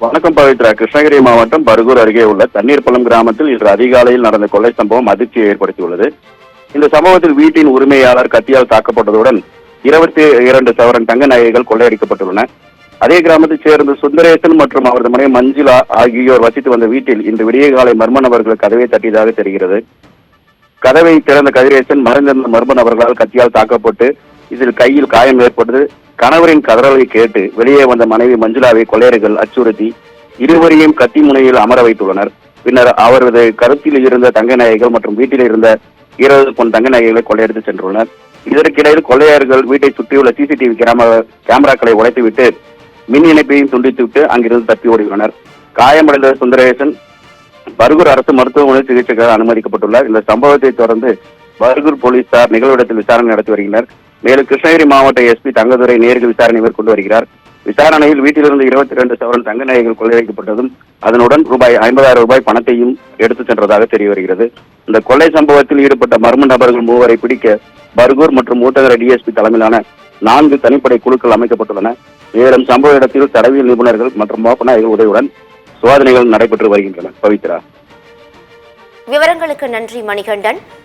வணக்கம் பவித்ரா. கிருஷ்ணகிரி மாவட்டம் பர்கூர் அருகே உள்ள தண்ணீர்பள்ளம் கிராமத்தில் இன்று அதிகாலையில் நடந்த கொள்ளை சம்பவம் அதிர்ச்சியை ஏற்படுத்தியுள்ளது. இந்த சம்பவத்தில் வீட்டின் உரிமையாளர் கத்தியால் தாக்கப்பட்டதுடன் 22 சவரன் தங்க நகைகள் கொள்ளையடிக்கப்பட்டுள்ளன. அதே கிராமத்தைச் சேர்ந்த சுந்தரேசன் மற்றும் அவரது மனைவி மஞ்சுளா ஆகியோர் வசித்து வந்த வீட்டில் இன்று விடிய காலை மர்ம நபர்கள் கதவை தட்டியதாக தெரிகிறது. கதவை திறந்த கதிரேசன் மறைந்திருந்த மர்ம நபர்களால் கத்தியால் தாக்கப்பட்டு இதில் கையில் காயம் ஏற்பட்டது. கணவரின் கதறலை கேட்டு வெளியே வந்த மனைவி மஞ்சுளாவை கொள்ளையர்கள் அச்சுறுத்தி இருவரையும் கத்தி முனையில் அமர வைத்துள்ளனர். பின்னர் அவரது கருத்தில் இருந்த தங்க நகைகள் மற்றும் வீட்டில் இருந்த 20 பொன் தங்க நகைகளை கொள்ளையடித்து சென்றுள்ளனர். இதற்கிடையில் கொள்ளையர்கள் வீட்டை சுற்றியுள்ள சிசிடிவி கேமராக்களை உடைத்துவிட்டு மின் இணைப்பையும் துண்டித்துவிட்டு அங்கிருந்து தப்பி ஓடியுள்ளனர். காயமடைந்த சுந்தரேசன் பர்கூர் அரசு மருத்துவமனை சிகிச்சைக்காக அனுமதிக்கப்பட்டுள்ளார். இந்த சம்பவத்தை தொடர்ந்து பர்கூர் போலீசார் நிகழ்விடத்தில் விசாரணை நடத்தி வருகின்றனர். மேலும் கிருஷ்ணகிரி மாவட்ட எஸ்பி தங்கதுரை நேரில் விசாரணை மேற்கொண்டு வருகிறார். விசாரணையில் வீட்டிலிருந்து 22 சவரன் தங்க நகைகள் கொள்ளையடிக்கப்பட்டதும் அதனுடன் ரூபாய் 50,000 பணத்தையும் எடுத்துச் சென்றதாக தெரிய வருகிறது. இந்த கொள்ளை சம்பவத்தில் ஈடுபட்ட மர்ம நபர்கள் 3 பிடிக்க பர்கூர் மற்றும் ஊட்டகர டிஎஸ்பி தலைமையிலான 4 தனிப்படை குழுக்கள் அமைக்கப்பட்டுள்ளன. மேலும் சம்பவ இடத்தில் தடவியல் நிபுணர்கள் மற்றும் மோப்ப நாய்கள் உதவியுடன் சோதனைகள் நடைபெற்று வருகின்றன. பவித்ரா. விவரங்களுக்கு நன்றி மணிகண்டன்.